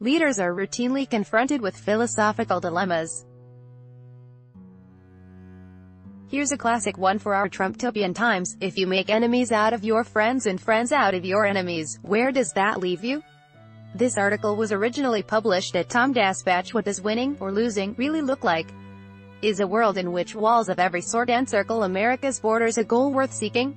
Leaders are routinely confronted with philosophical dilemmas. Here's a classic one for our Trumptopian times: if you make enemies out of your friends and friends out of your enemies, where does that leave you? This article was originally published at TomDaspatch. What does winning, or losing, really look like? Is a world in which walls of every sort encircle America's borders a goal worth seeking?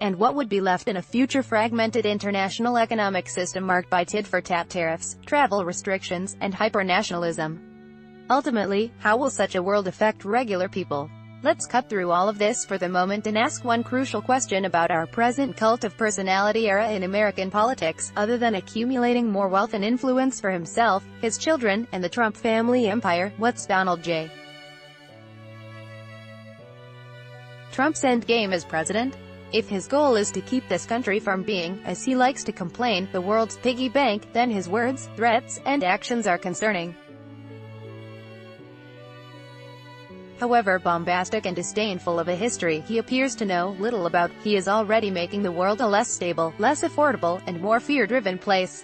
And what would be left in a future fragmented international economic system marked by tit-for-tat tariffs, travel restrictions, and hyper-nationalism? Ultimately, how will such a world affect regular people? Let's cut through all of this for the moment and ask one crucial question about our present cult of personality era in American politics. Other than accumulating more wealth and influence for himself, his children, and the Trump family empire, what's Donald J. Trump's endgame as president? If his goal is to keep this country from being, as he likes to complain, the world's piggy bank, then his words, threats, and actions are concerning. However bombastic and disdainful of a history he appears to know little about, he is already making the world a less stable, less affordable, and more fear-driven place.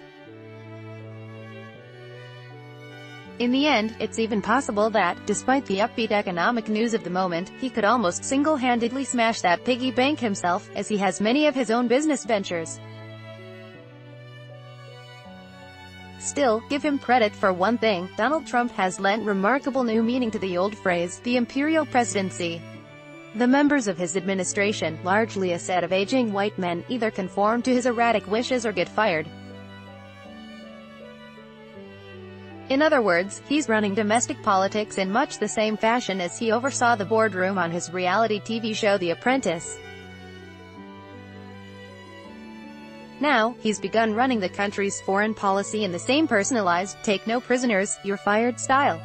In the end, it's even possible that, despite the upbeat economic news of the moment, he could almost single-handedly smash that piggy bank himself, as he has many of his own business ventures. Still, give him credit for one thing: Donald Trump has lent remarkable new meaning to the old phrase, the imperial presidency. The members of his administration, largely a set of aging white men, either conform to his erratic wishes or get fired. In other words, he's running domestic politics in much the same fashion as he oversaw the boardroom on his reality TV show The Apprentice. Now, he's begun running the country's foreign policy in the same personalized, take no prisoners, you're fired style.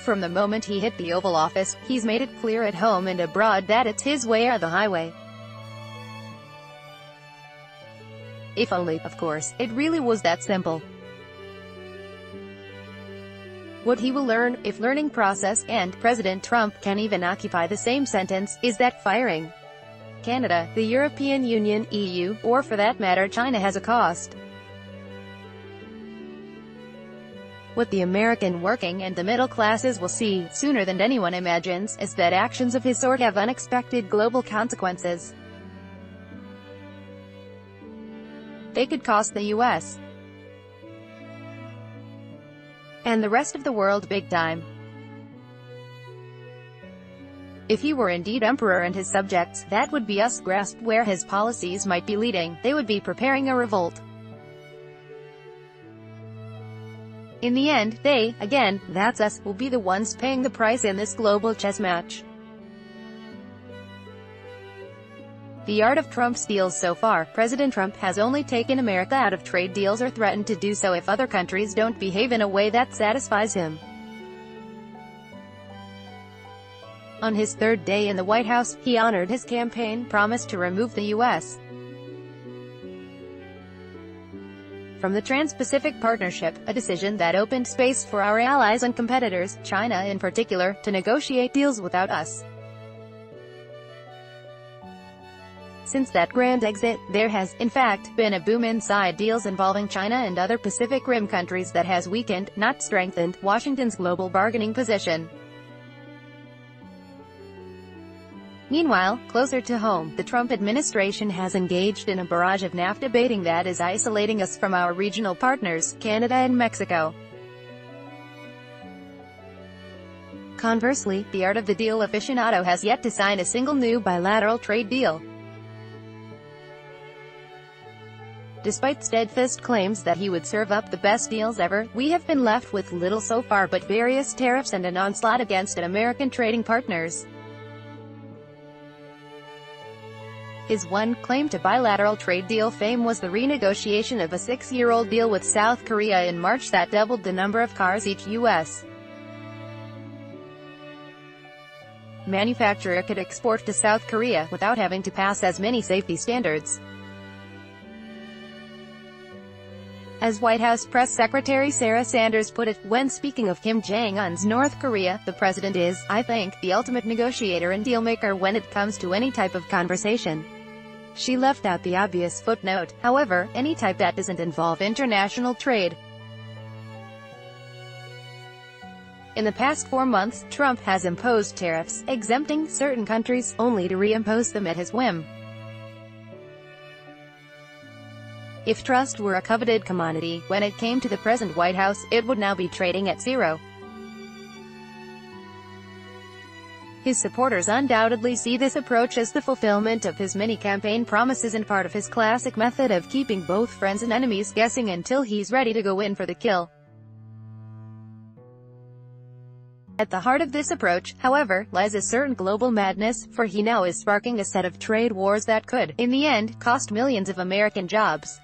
From the moment he hit the Oval Office, he's made it clear at home and abroad that it's his way or the highway. If only, of course, it really was that simple. What he will learn, if learning process, and President Trump can even occupy the same sentence, is that firing Canada, the European Union, EU, or for that matter China has a cost. What the American working and the middle classes will see, sooner than anyone imagines, is that actions of his sort have unexpected global consequences. They could cost the U.S. and the rest of the world big time. If he were indeed emperor and his subjects, that would be us, grasped where his policies might be leading, they would be preparing a revolt. In the end, they, again, that's us, will be the ones paying the price in this global chess match. The art of Trump's deals so far: President Trump has only taken America out of trade deals or threatened to do so if other countries don't behave in a way that satisfies him. On his third day in the White House, he honored his campaign promise to remove the U.S. from the Trans-Pacific Partnership, a decision that opened space for our allies and competitors, China in particular, to negotiate deals without us. Since that grand exit, there has, in fact, been a boom inside deals involving China and other Pacific Rim countries that has weakened, not strengthened, Washington's global bargaining position. Meanwhile, closer to home, the Trump administration has engaged in a barrage of NAFTA baiting that is isolating us from our regional partners, Canada and Mexico. Conversely, the art of the deal aficionado has yet to sign a single new bilateral trade deal. Despite steadfast claims that he would serve up the best deals ever, we have been left with little so far but various tariffs and an onslaught against American trading partners. His one claim to bilateral trade deal fame was the renegotiation of a 6-year-old deal with South Korea in March that doubled the number of cars each U.S. manufacturer could export to South Korea, without having to pass as many safety standards. As White House Press Secretary Sarah Sanders put it, when speaking of Kim Jong-un's North Korea, the president is, I think, the ultimate negotiator and dealmaker when it comes to any type of conversation. She left out the obvious footnote, however, any type that doesn't involve international trade. In the past 4 months, Trump has imposed tariffs, exempting certain countries, only to reimpose them at his whim. If trust were a coveted commodity, when it came to the present White House, it would now be trading at zero. His supporters undoubtedly see this approach as the fulfillment of his many campaign promises and part of his classic method of keeping both friends and enemies guessing until he's ready to go in for the kill. At the heart of this approach, however, lies a certain global madness, for he now is sparking a set of trade wars that could, in the end, cost millions of American jobs.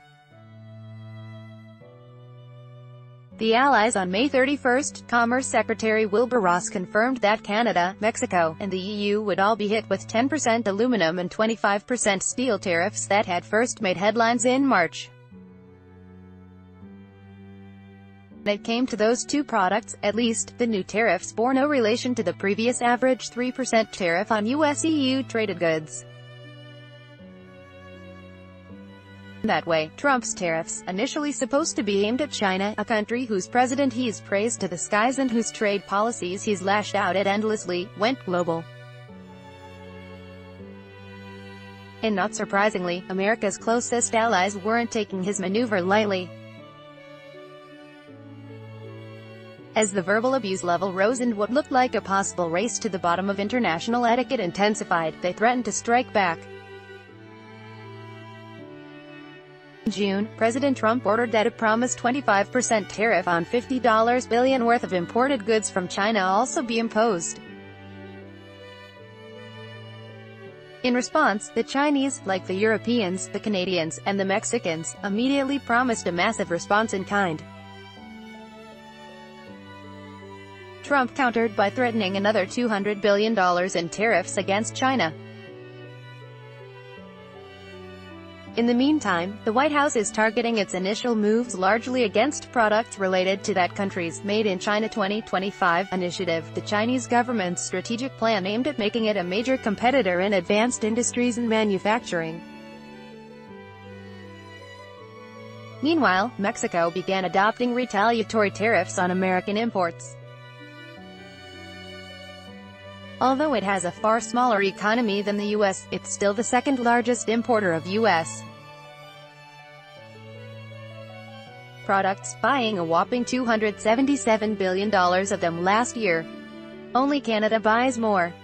The Allies. On May 31, Commerce Secretary Wilbur Ross confirmed that Canada, Mexico, and the EU would all be hit with 10% aluminum and 25% steel tariffs that had first made headlines in March. When it came to those two products, at least, the new tariffs bore no relation to the previous average 3% tariff on US-EU traded goods. That way, Trump's tariffs, initially supposed to be aimed at China, a country whose president he's praised to the skies and whose trade policies he's lashed out at endlessly, went global. And not surprisingly, America's closest allies weren't taking his maneuver lightly. As the verbal abuse level rose and what looked like a possible race to the bottom of international etiquette intensified, they threatened to strike back. In June, President Trump ordered that a promised 25% tariff on $50 billion worth of imported goods from China also be imposed. In response, the Chinese, like the Europeans, the Canadians, and the Mexicans, immediately promised a massive response in kind. Trump countered by threatening another $200 billion in tariffs against China. In the meantime, the White House is targeting its initial moves largely against products related to that country's Made in China 2025 initiative, the Chinese government's strategic plan aimed at making it a major competitor in advanced industries and manufacturing. Meanwhile, Mexico began adopting retaliatory tariffs on American imports. Although it has a far smaller economy than the U.S., it's still the second largest importer of U.S. products, buying a whopping $277 billion of them last year. Only Canada buys more.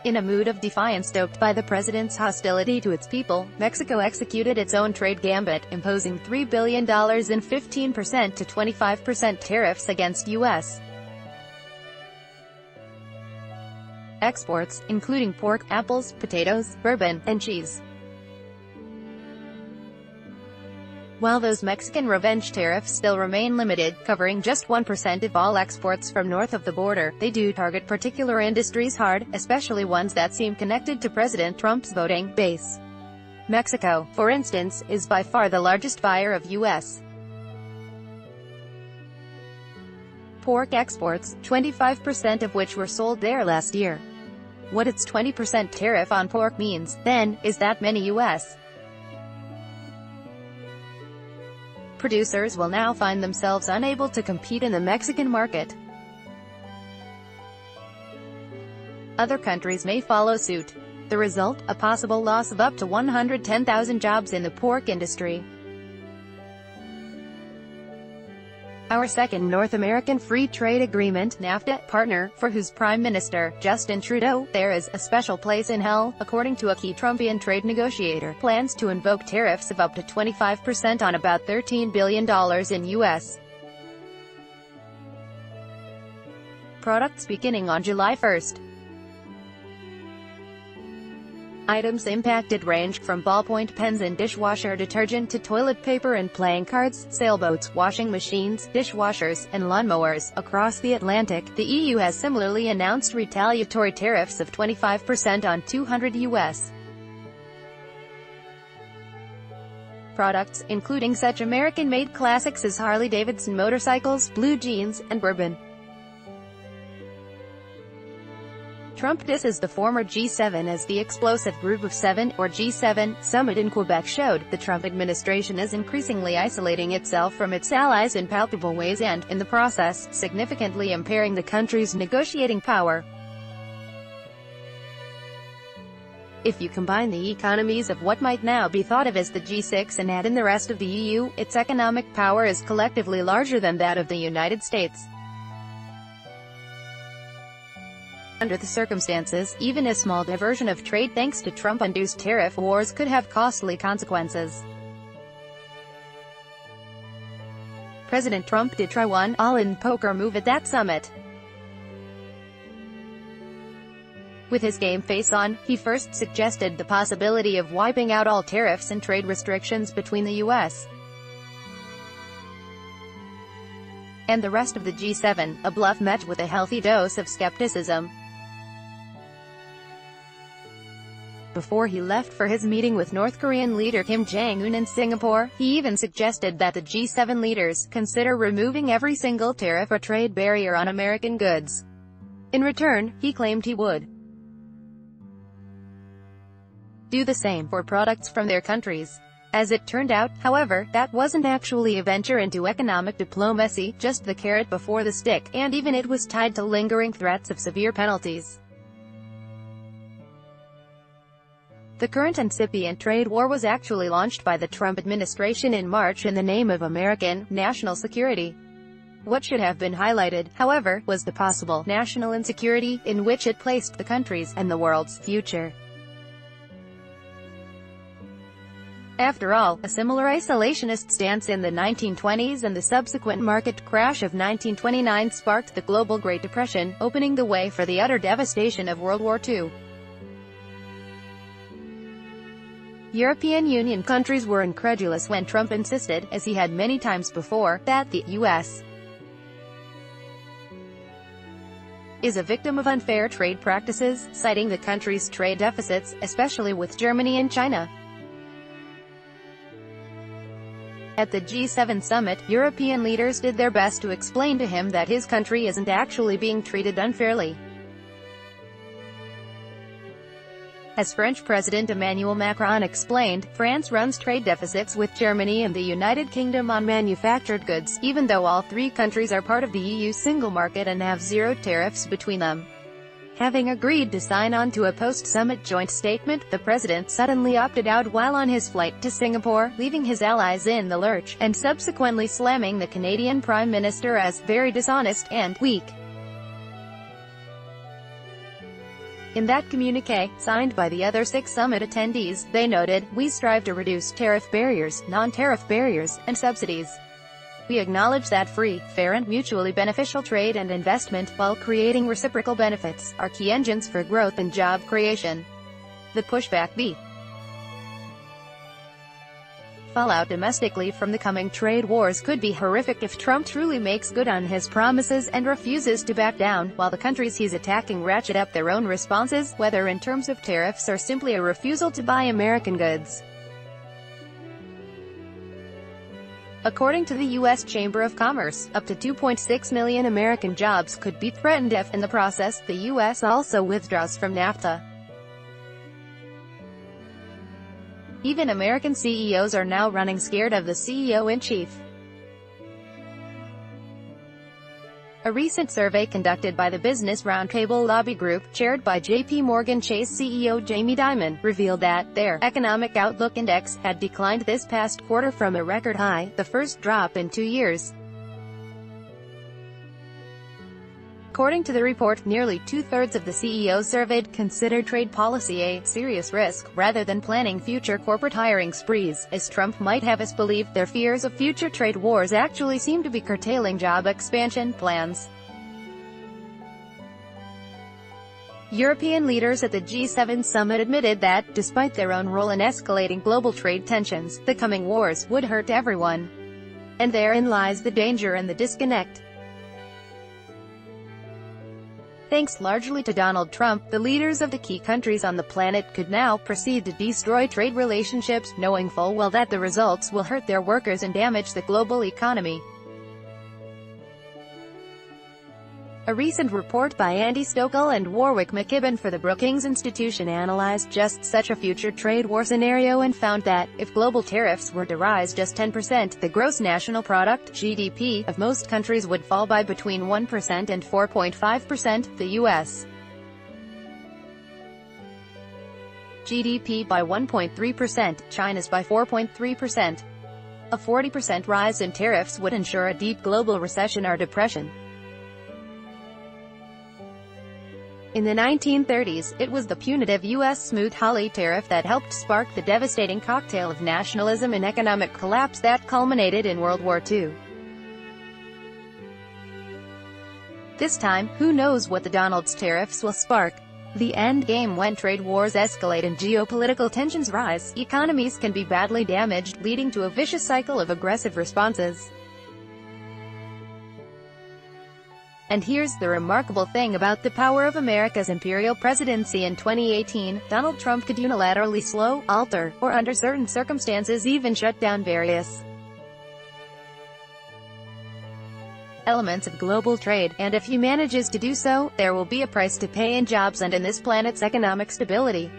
In a mood of defiance stoked by the president's hostility to its people, Mexico executed its own trade gambit, imposing $3 billion in 15% to 25% tariffs against U.S. exports, including pork, apples, potatoes, bourbon, and cheese. While those Mexican revenge tariffs still remain limited, covering just 1% of all exports from north of the border, they do target particular industries hard, especially ones that seem connected to President Trump's voting base. Mexico, for instance, is by far the largest buyer of U.S. pork exports, 25% of which were sold there last year. What its 20% tariff on pork means, then, is that many U.S. producers will now find themselves unable to compete in the Mexican market. Other countries may follow suit. The result, a possible loss of up to 110,000 jobs in the pork industry. Our second North American Free Trade Agreement, NAFTA, partner, for whose Prime Minister, Justin Trudeau, there is a special place in hell, according to a key Trumpian trade negotiator, plans to invoke tariffs of up to 25% on about $13 billion in U.S. products beginning on July 1. Items impacted range from ballpoint pens and dishwasher detergent to toilet paper and playing cards, sailboats, washing machines, dishwashers, and lawnmowers. Across the Atlantic, the EU has similarly announced retaliatory tariffs of 25% on 200 U.S. products, including such American-made classics as Harley-Davidson motorcycles, blue jeans, and bourbon. Trump disses the former G7 as the explosive Group of Seven, or G7, summit in Quebec showed the Trump administration is increasingly isolating itself from its allies in palpable ways and, in the process, significantly impairing the country's negotiating power. If you combine the economies of what might now be thought of as the G6 and add in the rest of the EU, its economic power is collectively larger than that of the United States. Under the circumstances, even a small diversion of trade thanks to Trump-induced tariff wars could have costly consequences. President Trump did try one all-in poker move at that summit. With his game face on, he first suggested the possibility of wiping out all tariffs and trade restrictions between the U.S. and the rest of the G7, a bluff met with a healthy dose of skepticism. Before he left for his meeting with North Korean leader Kim Jong-un in Singapore, he even suggested that the G7 leaders consider removing every single tariff or trade barrier on American goods. In return, he claimed he would do the same for products from their countries. As it turned out, however, that wasn't actually a venture into economic diplomacy, just the carrot before the stick, and even it was tied to lingering threats of severe penalties. The current incipient trade war was actually launched by the Trump administration in March in the name of American national security. What should have been highlighted, however, was the possible national insecurity in which it placed the country's and the world's future. After all, a similar isolationist stance in the 1920s and the subsequent market crash of 1929 sparked the global Great Depression, opening the way for the utter devastation of World War II. European Union countries were incredulous when Trump insisted, as he had many times before, that the U.S. is a victim of unfair trade practices, citing the country's trade deficits, especially with Germany and China. At the G7 summit, European leaders did their best to explain to him that his country isn't actually being treated unfairly. As French President Emmanuel Macron explained, France runs trade deficits with Germany and the United Kingdom on manufactured goods, even though all three countries are part of the EU single market and have zero tariffs between them. Having agreed to sign on to a post-summit joint statement, the president suddenly opted out while on his flight to Singapore, leaving his allies in the lurch, and subsequently slamming the Canadian Prime Minister as very dishonest and weak. In that communiqué, signed by the other 6 summit attendees, they noted, "We strive to reduce tariff barriers, non-tariff barriers, and subsidies. We acknowledge that free, fair and mutually beneficial trade and investment, while creating reciprocal benefits, are key engines for growth and job creation." The pushback, the fallout domestically from the coming trade wars could be horrific if Trump truly makes good on his promises and refuses to back down, while the countries he's attacking ratchet up their own responses, whether in terms of tariffs or simply a refusal to buy American goods. According to the U.S. Chamber of Commerce, up to 2.6 million American jobs could be threatened if, in the process, the U.S. also withdraws from NAFTA. Even American CEOs are now running scared of the CEO-in-chief. A recent survey conducted by the Business Roundtable Lobby Group, chaired by J.P. Morgan Chase CEO Jamie Dimon, revealed that their Economic Outlook Index had declined this past quarter from a record high, the first drop in 2 years. According to the report, nearly 2/3 of the CEOs surveyed considered trade policy a serious risk, rather than planning future corporate hiring sprees, as Trump might have us believe. Their fears of future trade wars actually seem to be curtailing job expansion plans. European leaders at the G7 summit admitted that, despite their own role in escalating global trade tensions, the coming wars would hurt everyone. And therein lies the danger and the disconnect. Thanks largely to Donald Trump, the leaders of the key countries on the planet could now proceed to destroy trade relationships, knowing full well that the results will hurt their workers and damage the global economy. A recent report by Andy Stokell and Warwick McKibben for the Brookings Institution analyzed just such a future trade war scenario and found that, if global tariffs were to rise just 10%, the gross national product (GDP) of most countries would fall by between 1% and 4.5%, the U.S. GDP by 1.3%, China's by 4.3%. A 40% rise in tariffs would ensure a deep global recession or depression. In the 1930s, it was the punitive U.S. Smoot-Hawley tariff that helped spark the devastating cocktail of nationalism and economic collapse that culminated in World War II. This time, who knows what the Donald's tariffs will spark? The end game: when trade wars escalate and geopolitical tensions rise, economies can be badly damaged, leading to a vicious cycle of aggressive responses. And here's the remarkable thing about the power of America's imperial presidency in 2018, Donald Trump could unilaterally slow, alter, or under certain circumstances even shut down various elements of global trade, and if he manages to do so, there will be a price to pay in jobs and in this planet's economic stability.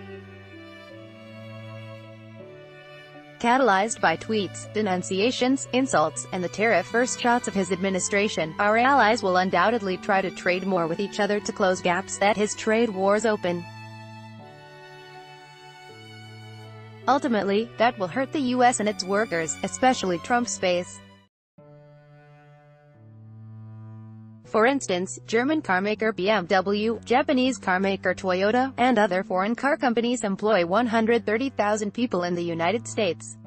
Catalyzed by tweets, denunciations, insults, and the tariff-first shots of his administration, our allies will undoubtedly try to trade more with each other to close gaps that his trade wars open. Ultimately, that will hurt the U.S. and its workers, especially Trump's base. For instance, German carmaker BMW, Japanese carmaker Toyota, and other foreign car companies employ 130,000 people in the United States.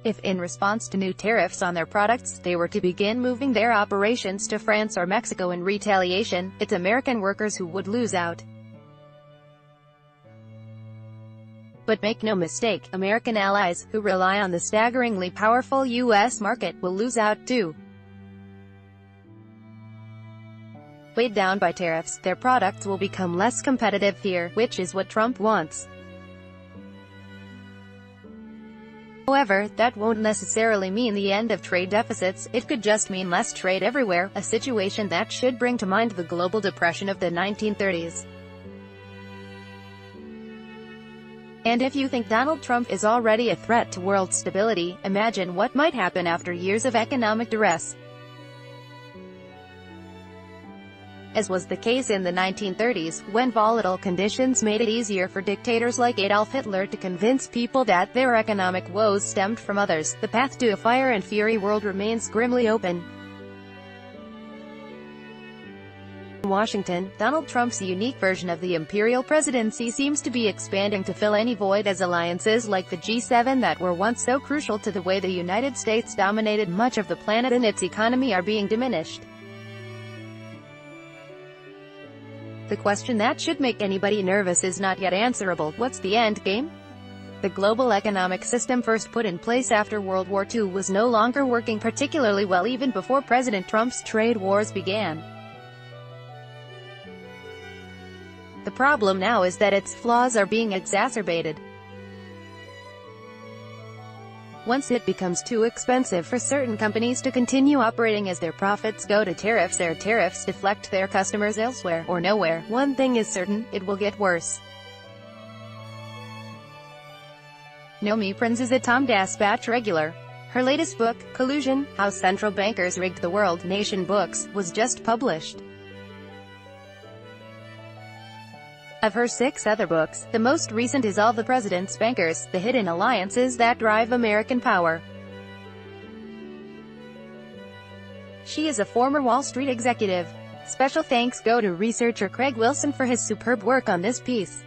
If, in response to new tariffs on their products, they were to begin moving their operations to France or Mexico in retaliation, it's American workers who would lose out. But make no mistake, American allies, who rely on the staggeringly powerful U.S. market, will lose out too. Weighed down by tariffs, their products will become less competitive here, which is what Trump wants. However, that won't necessarily mean the end of trade deficits, it could just mean less trade everywhere, a situation that should bring to mind the global depression of the 1930s. And if you think Donald Trump is already a threat to world stability, imagine what might happen after years of economic duress. As was the case in the 1930s, when volatile conditions made it easier for dictators like Adolf Hitler to convince people that their economic woes stemmed from others, the path to a fire and fury world remains grimly open. In Washington, Donald Trump's unique version of the imperial presidency seems to be expanding to fill any void as alliances like the G7 that were once so crucial to the way the United States dominated much of the planet and its economy are being diminished. The question that should make anybody nervous is not yet answerable: what's the end game? The global economic system first put in place after World War II was no longer working particularly well even before President Trump's trade wars began. The problem now is that its flaws are being exacerbated. Once it becomes too expensive for certain companies to continue operating as their profits go to tariffs, their tariffs deflect their customers elsewhere, or nowhere. One thing is certain, it will get worse. Nomi Prinz is a Tom Dispatch regular. Her latest book, Collusion: How Central Bankers Rigged the World, Nation Books, was just published. Of her 6 other books, the most recent is All the President's Bankers: The Hidden Alliances That Drive American Power. She is a former Wall Street executive. Special thanks go to researcher Craig Wilson for his superb work on this piece.